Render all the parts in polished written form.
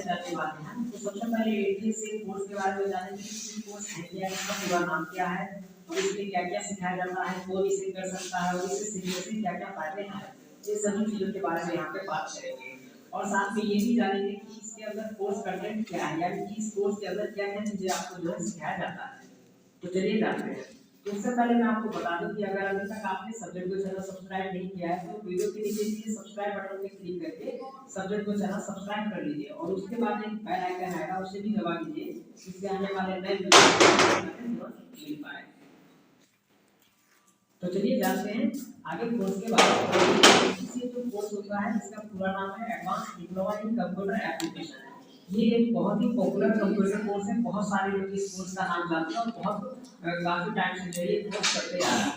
बढ़ते जाते वाले हैं। तो सबसे पहले एटीएस कोर्स के बारे में जानेंगे कि कोर्स है क्या, इसका पूरा नाम क्या है और इसमें क्या क्या सिखाया जाता है, कौन इसे कर सकता है और इसे सीखने से क्या क्या फायदे हैं, ये सभी चीज़ों के बारे में यहाँ पे बात करेंगे। और साथ में ये भी जानेंगे कि इसके अंदर कोर्स कंटेंट क्या है, यानी कि इस कोर्स के अंदर क्या क्या चीज़ें आपको जो है सिखाया जाता है। तो चलिए जानते हैं। तो उससे पहले मैं आपको बता दूं कि अगर अभी तक आपने सब्जेक्ट को चैनल सब्सक्राइब नहीं किया है तो वीडियो के नीचे दिए सब्सक्राइब बटन पे क्लिक करके सब्जेक्ट को चैनल सब्सक्राइब कर लीजिए और उसके बाद एक बेल आइकन आएगा उसे भी दबा दीजिए, जिससे आने वाले नए वीडियो मिल पाए। तो चलिए जानते हैं आगे कोर्स के बारे में। इसी जो कोर्स होता है इसका पूरा नाम है advance diploma in computer application. ये एक बहुत ही पॉपुलर कंप्यूटर कोर्स है, बहुत सारे लोग इस कोर्स का नाम जानते हैं और बहुत काफी टाइम से जो ये कोर्स करते आ रहे हैं।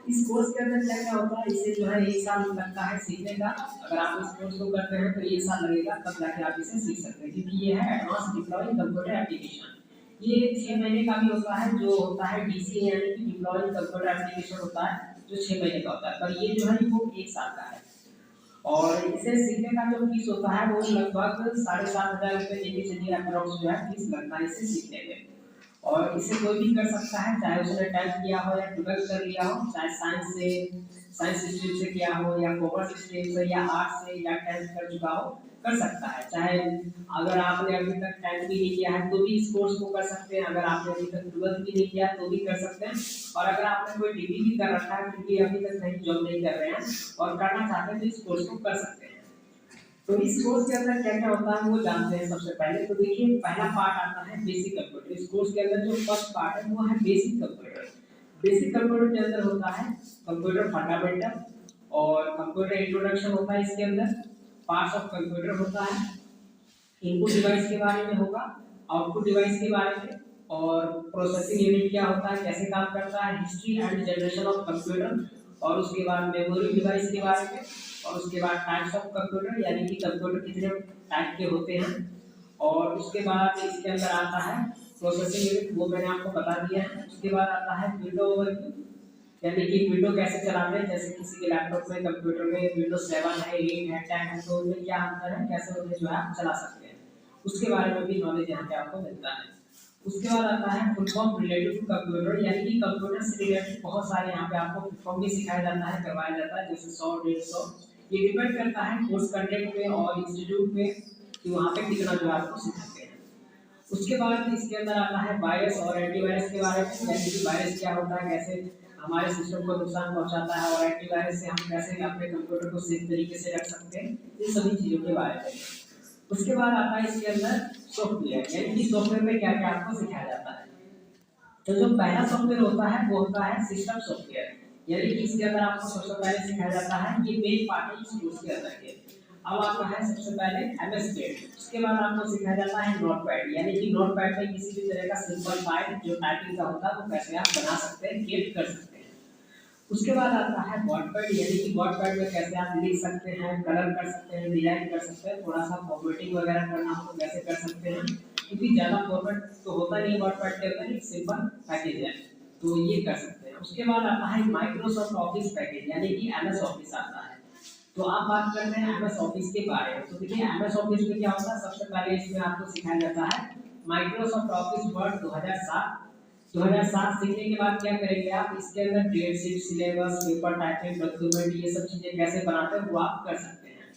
इस कोर्स के अंदर क्या क्या होता है, इसे जो है 1 साल लगता है सीखने का। अगर आप इस कोर्स को करते हैं तो 1 साल लगेगा, तब जाके आप इसे सीख सकते हैं, क्योंकि ये है एडवांस डिप्लॉय कंप्यूटर एप्लीकेशन। ये 6 महीने का भी होता है, जो होता है डीसी यानी कि डिप्लॉय कंप्यूटर एप्लीकेशन होता है, जो 6 महीने का होता है, पर ये जो है वो 1 साल का है। और इसे सीखने का जो फीस होता है वो लगभग 7,500 रुपये लेके चलिए, अप्रोक्स जो है फीस लगता है इसे सीखने में। और इसे कोई भी कर सकता है, चाहे उसने 10th किया हो या 12th कर लिया हो, चाहे साइंस स्ट्रीम से किया हो या कॉमर्स स्ट्रीम से या आर्ट्स से या 10th कर चुका हो, कर सकता है। चाहे अगर आपने अभी तक 10th भी नहीं किया है तो भी इस कोर्स को कर सकते हैं, अगर आपने अभी तक 12th भी नहीं किया तो भी कर सकते हैं, और अगर आपने कोई डिग्री भी कर रखा है क्योंकि अभी तक नहीं जॉब नहीं कर रहे हैं और करना चाहते हैं तो इस कोर्स को कर सकते हैं। तो इस कोर्स के अंदर क्या क्या होता है वो जानते हैं। सबसे पहले तो देखिए पहला पार्ट आता है बेसिक कंप्यूटर। इस कोर्स के अंदर जो फर्स्ट पार्ट है वो है बेसिक कंप्यूटर। बेसिक कंप्यूटर के अंदर होता है कंप्यूटर फंडामेंटल और कंप्यूटर इंट्रोडक्शन होता है। इसके अंदर पार्ट्स ऑफ कंप्यूटर होता है, इनपुट डिवाइस के बारे में होगा, आउटपुट डिवाइस के बारे में, और प्रोसेसिंग यूनिट क्या होता है, कैसे काम करता है, history and generation of computer, और उसके बाद मेमोरी डिवाइस के बारे में, और उसके बाद टाइप्स ऑफ कंप्यूटर यानी कि कंप्यूटर कितने टाइप के होते हैं, और उसके बाद इसके अंदर आता है प्रोसेसिंग यूनिट, वो मैंने आपको बता दिया है। उसके बाद आता है विंडो ओवरव्यू, यानी कि विंडो कैसे चलाते हैं, जैसे किसी के लैपटॉप में कंप्यूटर में विंडोज 7 है, 8 है, 10 है, तो उनमें क्या अंतर है, कैसे उन्हें जो है आप चला सकते हैं, उसके बारे में भी नॉलेज यहाँ पे आपको मिलता है। उसके बाद आता है full form related to computer, यानी कि कंप्यूटर से रिलेटेड बहुत सारे यहाँ पे आपको फुल फॉर्म भी सिखाया जाता है, करवाया जाता है, जैसे 100 150। ये डिपेंड करता है कोर्स कंटेंट पे और इंस्टीट्यूट पे कि वहाँ पे कितना जो आपको सिखाते हैं। उसके बाद इसके अंदर आता है वायरस और एंटीवायरस के बारे में, यानी कि वायरस क्या होता है, कैसे हमारे सिस्टम को नुकसान पहुंचाता है, और एंटीवायरस से हम कैसे अपने कंप्यूटर को सेफ तरीके से रख सकते हैं, इन सभी चीज़ों के बारे में। उसके बाद आता है इसके अंदर सॉफ्टवेयर, यानी कि सॉफ्टवेयर में क्या क्या आपको सिखाया जाता है। तो जो पहला सॉफ्टवेयर होता है वो होता है सिस्टम सॉफ्टवेयर, यानी कि इसके अंदर आपको सबसे पहले सिखाया जाता है ये मेन पार्ट है इस कोर्स के अंदर के। अब आता है सबसे पहले एमएस पेंट, उसके बाद आपको सिखाया जाता है नोटपैड, यानी कि नोटपैड में किसी भी तरह का सिंपल फाइल जो टाइपिंग का होता है वो कैसे आप बना सकते हैं, क्रिएट कर सकते हैं। उसके बाद आता है वर्डपैड, यानी कि वर्डपैड में कैसे आप लिख सकते हैं, कलर कर सकते हैं, डिजाइन कर सकते हैं, थोड़ा सा फॉर्मेटिंग वगैरह करना हो तो कैसे कर सकते हैं, क्योंकि ज़्यादा फॉर्मेट तो होता नहीं वर्डपैड के अंदर, एक सिंपल पैकेज है तो ये कर सकते हैं। उसके बाद आता है माइक्रोसॉफ्ट ऑफिस पैकेज, यानी कि एमएस ऑफिस आता है। तो आप बात करते हैं एमएस ऑफिस के बारे में। तो देखिए एमएस ऑफिस में क्या होता है, सबसे पहले इसमें आपको सिखाया जाता है माइक्रोसॉफ्ट ऑफिस वर्ड 2007। 2007 सीखने के बाद क्या करेंगे आप, इसके अंदर date sheet, syllabus, paper typing, document, ये सब चीजें कैसे बनाते हैं वो आप कर सकते हैं।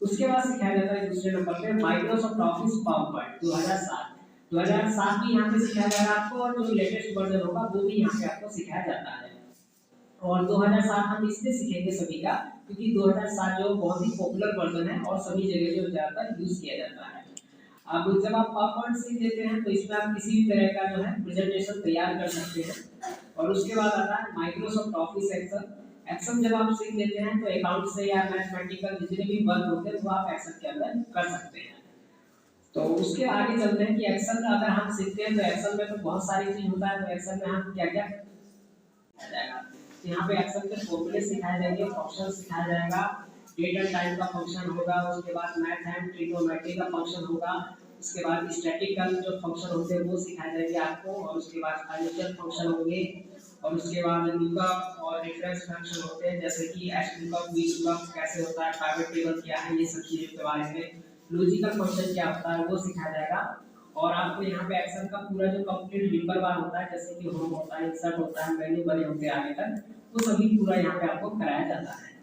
उसके बाद सिखाया जाता है दूसरे नंबर पे माइक्रोसॉफ्ट ऑफिस पावरपॉइंट 2007। 2007 भी यहाँ पे सिखाया जाएगा आपको, और जो लेटेस्ट वर्जन होगा वो भी यहाँ पे आपको सिखाया जाता है। और 2007 हम इसलिए सीखेंगे सभी का क्योंकि 2007 जो बहुत ही पॉपुलर वर्जन है और सभी जगह जो ज्यादातर यूज किया जाता है। अब जब आप पावरपॉइंट सीख लेते हैं तो इसमें आप किसी भी तरह का जो है प्रेजेंटेशन तैयार कर सकते हैं। और उसके बाद आता है माइक्रोसॉफ्ट ऑफिस एक्सेल। एक्सेल जब आप सीख लेते हैं तो अकाउंट से या मैथमेटिकल जितने भी वर्क होते हैं वो आप एक्सेल के अंदर कर सकते हैं। तो उसके आगे चलते हैं कि एक्सेल में अगर हम सीखते हैं तो एक्सेल में तो बहुत सारी चीज होता है, तो एक्सेल में हम क्या क्या जाएगा, यहाँ पे एक्सेल के फॉर्मूले सिखाए जाएंगे, फंक्शन सिखाया जाएगा, डेट एंड टाइम का फंक्शन होगा, उसके बाद मैथ एंड ट्रिग्नोमेट्री का फंक्शन होगा, उसके बाद स्टैटिकल जो फंक्शन होते हैं वो सिखाए जाएंगे आपको, और उसके बाद फाइनेंशियल फंक्शन होंगे, और उसके बाद लुकअप और रेफरेंस फंक्शन होते हैं, जैसे कि एच लुकअप, वी लुकअप कैसे होता है, प्राइवेट टेबल क्या है, ये सब चीज़ों के बारे में। लॉजिकल क्वेश्चन क्या होता है वो सिखाया जाएगा। और आपको यहाँ पे एक्सेल का पूरा जो कंप्लीट लिंकर बार होता है, जैसे कि होम होता है, इंसर्ट होता है, मेन्यू बने होते हैं आगे तक, वो सभी पूरा यहाँ पे आपको कराया जाता है।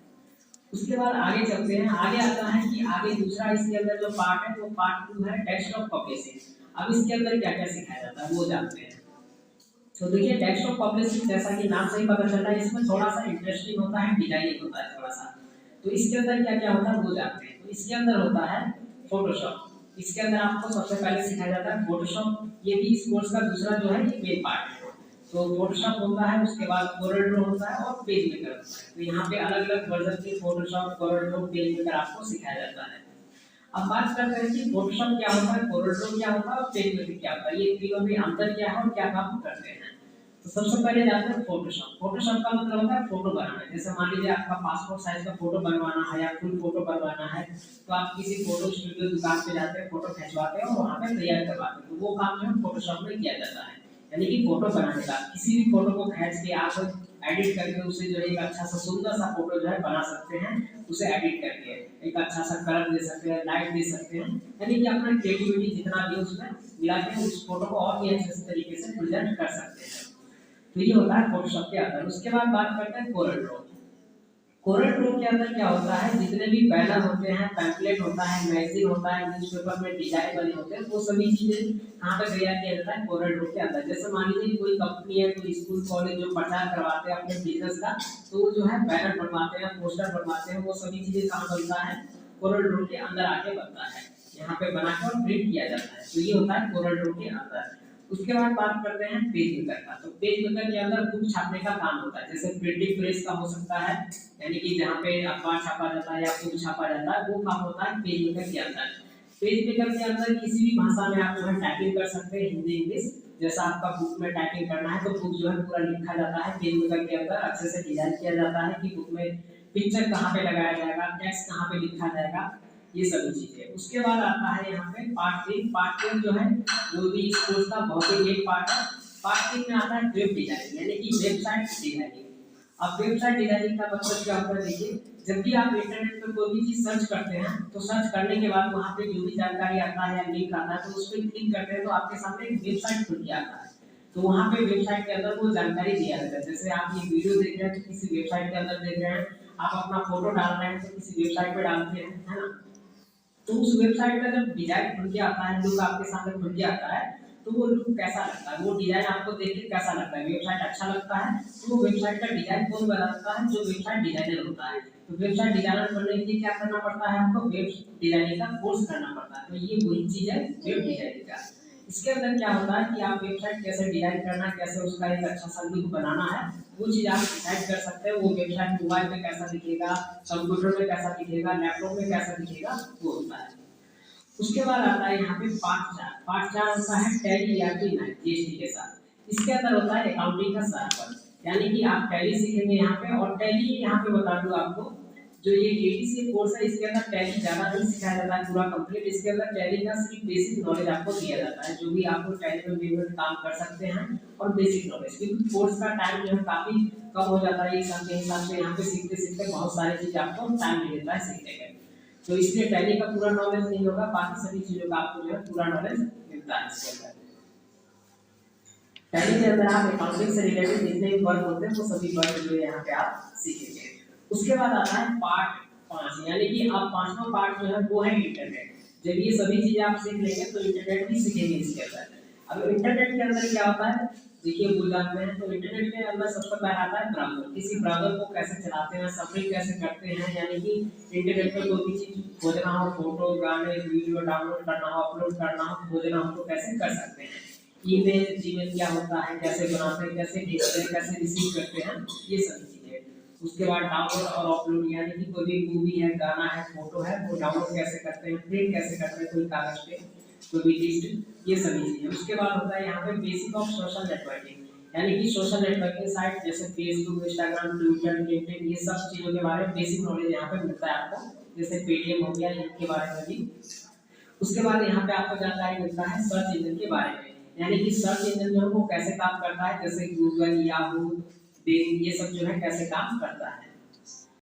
उसके बाद आगे चलते हैं। आगे आता है कि आगे दूसरा इसके अंदर जो पार्ट है वो पार्ट 2 है, डेस्कटॉप पब्लिशिंग। अब इसके अंदर क्या क्या सिखाया जाता है वो जानते हैं। तो देखिए डेस्कटॉप पब्लिशिंग जैसा कि नाम से ही पता चल रहा है, इसमें थोड़ा सा इंटरेस्टिंग होता है, डिजाइनिंग होता है थोड़ा सा। तो इसके अंदर क्या क्या होता है वो जानते हैं। तो इसके अंदर होता है फोटोशॉप। इसके अंदर आपको सबसे पहले सिखाया जाता है फोटोशॉप। ये भी इस कोर्स का दूसरा जो है ये मेन पार्ट है। तो फोटोशॉप होता है, उसके बाद कोरल ड्रॉ होता है और पेज मेकर होता है। तो यहाँ पे अलग अलग वर्जन के Photoshop, Corel Draw, page maker आपको सिखाया जाता है। अब बात करते हैं कि फोटोशॉप क्या होता है, कोरल ड्रॉ क्या होता है और पेज मेकर क्या होता है, ये तीनों में अंतर क्या है और क्या काम करते हैं। तो सबसे पहले जानते हैं फोटोशॉप। फोटोशॉप का मतलब होता है फोटो बनाना। जैसे मान लीजिए आपका पासपोर्ट साइज का फोटो बनवाना है या फुल फोटो बनवाना है, तो आप किसी फोटो स्टूडियो दुकान पे जाते हैं, फोटो खिंचवाते हैं और वहाँ पे तैयार करवाते हैं। तो वो काम जो है फोटोशॉप में किया जाता है। यानी कि फोटो बनाने का, किसी भी फोटो को खींच के आप एडिट करके उसे जो है एक अच्छा सा सुंदर सा फोटो जो है बना सकते हैं। उसे एडिट करके एक अच्छा सा कलर दे सकते हैं, लाइट दे सकते हैं, यानी कि अपना क्रिएटिविटी जितना भी उसमें मिला के उस फोटो को और भी अच्छे तरीके से प्रेजेंट कर सकते हैं। तो ये होता है फोटोशॉप के अंदर। उसके बाद बात करते हैं कोरल ड्रॉ। कोरल ड्रॉ के अंदर क्या होता है, जितने भी बैनर होते हैं, पैम्फलेट होता है, मैगजीन होता है, न्यूज़पेपर में डिजाइन बने होते हैं, वो सभी चीजें कहाँ पे तैयार किया जाता है, कोरल ड्रॉ के अंदर। जैसे मान लीजिए कोई कंपनी है, कोई स्कूल कॉलेज जो प्रचार करवाते हैं अपने बिजनेस का, तो वो जो है बैनर बनवाते हैं, पोस्टर बनवाते हैं, वो सभी चीजें कहाँ बनता है, कोरल ड्रॉ के अंदर आके बनता है। यहाँ पे बना के और प्रिंट किया जाता है। तो ये होता है कोरल ड्रॉ के अंदर। उसके बाद बात करते हैं पेज मेकर का। तो पेज मेकर के अंदर बुक छापने का काम होता है। जैसे प्रिंटिंग प्रेस का हो सकता है, यानी कि जहाँ पे अखबार छापा जाता है या बुक छापा जाता है, वो काम होता है पेज मेकर के अंदर। पेज मेकर के अंदर किसी भी भाषा में आप जो है टाइपिंग कर सकते हैं, हिंदी इंग्लिश। जैसा आपका बुक में टाइपिंग करना है तो बुक जो है पूरा लिखा जाता है पेज मेकर के अंदर, अच्छे से डिजाइन किया जाता है कि बुक में पिक्चर कहाँ पे लगाया जाएगा, टेक्स्ट कहाँ पे लिखा जाएगा, ये सभी चीजें। उसके बाद आता है यहाँ पे पार्ट 3। पार्ट 3 जो है वो भी इस कोर्स का बहुत ही एक पार्ट है। पार्ट 3 में आता है वेब डिजाइनिंग, यानी कि वेबसाइट डिजाइनिंग। अब वेबसाइट डिजाइनिंग का मतलब क्या होता है, देखिए जब भी आप इंटरनेट पर कोई भी चीज सर्च करते हैं, तो सर्च करने के बाद वहाँ पे जो भी जानकारी आता है या लिंक आता है, तो उस पर क्लिक करते हैं तो आपके सामने एक वेबसाइट खुल के आता है। तो वहाँ पे वेबसाइट के अंदर वो जानकारी दिया जाता है। जैसे आप ये वीडियो देख रहे हैं तो किसी वेबसाइट के अंदर देख रहे हैं, आप अपना फोटो डाल रहे हैं तो किसी वेबसाइट पे डालते हैं, है ना। तो उस वेबसाइट का जब डिजाइन खुल के आता है, लुक आपके सामने खुल के आता है, तो वो लुक कैसा लगता है, वो डिजाइन आपको देख के कैसा लगता है, वेबसाइट अच्छा लगता है, तो वो वेबसाइट का डिजाइन कौन बनाता है, जो वेबसाइट डिजाइनर होता है। तो वेबसाइट डिजाइनर बनने के लिए क्या करना पड़ता है, आपको वेब डिजाइनिंग का कोर्स करना पड़ता है। तो ये वही चीज है वेब डिजाइनिंग का। इसके अंदर क्या होता है कि आप वेबसाइट कैसे डिजाइन करना है, कैसे उसका एक अच्छा सा लुक बनाना है, वो चीज आप डिसाइड कर सकते हैं। वो वेबसाइट मोबाइल में कैसा दिखेगा, कंप्यूटर में कैसा दिखेगा, लैपटॉप में कैसा दिखेगा, वो होता है। उसके बाद आता है यहाँ पे पार्ट 4। पार्ट 4 होता है टैली ERP 9 GST के साथ। इसके अंदर होता है अकाउंटिंग का सर्कल, यानी कि आप टैली सीखेंगे यहाँ पे। और टैली यहाँ पे बता दूं आपको, जो ये ATC कोर्स है इसके अंदर टैली ज्यादा नहीं सिखाया जाता है पूरा कंप्लीट। इसके अंदर टैली का सिर्फ बेसिक नॉलेज आपको दिया जाता है, जो भी आपको टैली में पेमेंट काम कर सकते हैं, और बेसिक नॉलेज। क्योंकि कोर्स का टाइम जो है काफी कम हो जाता है, एक साल के हिसाब से यहाँ पे सीखते सीखते बहुत सारी चीज आपको टाइम मिल जाता है सीखने का। तो इसलिए टैली का पूरा नॉलेज नहीं होगा, बाकी सभी चीजों का आपको जो है पूरा नॉलेज मिलता है इसके अंदर। टैली के अंदर आप अकाउंटिंग से रिलेटेड जितने भी वर्क होते हैं वो सभी वर्क जो है यहाँ पे आप सीखेंगे। उसके बाद आता है पार्ट 5, यानी कि आप पांचवा पार्ट जो है वो है इंटरनेट। जब ये सभी चीजें आप सीख लेंगे तो इंटरनेट भी सीखेंगे इसके अंदर। अब इंटरनेट के अंदर क्या होता है, देखिए भूल जाते हैं। तो इंटरनेट के अंदर सबसे पहला आता है ब्राउजर। किसी ब्राउजर को कैसे चलाते हैं, सर्फिंग कैसे करते हैं, यानी कि इंटरनेट पर कोई भी चीज खोजना हो, फोटो, गाने, वीडियो डाउनलोड करना हो, अपलोड करना हो, खोजना हो, तो कैसे कर सकते हैं। ईमेल, जीमेल क्या होता है, कैसे बनाते हैं, कैसे भेजते हैं, कैसे रिसीव करते हैं, ये सभी चीजें। उसके बाद डाउनलोड और अपलोड, यानी कि कोई भी मूवी है, गाना है, फोटो है, वो डाउनलोड कैसे करते हैं, प्रिंट कैसे करते हैं कोई कागज पे, कोई भी लिस्ट, ये सभी चीजें। उसके बाद होता है यहाँ पे बेसिक ऑफ सोशल नेटवर्किंग, यानी कि सोशल नेटवर्किंग साइट जैसे फेसबुक, इंस्टाग्राम, ट्विटर, लिंक्डइन, ये सब चीजों के बारे में बेसिक नॉलेज यहाँ पे मिलता है आपको। जैसे पेटीएम हो गया, इनके बारे में भी। उसके बाद यहाँ पे आपको जानकारी मिलता है सर्च इंजन के बारे में, यानी कि सर्च इंजन जो है वो कैसे काम करता है, जैसे गूगल, याहू, बिंग, ये सब जो है कैसे काम करता है।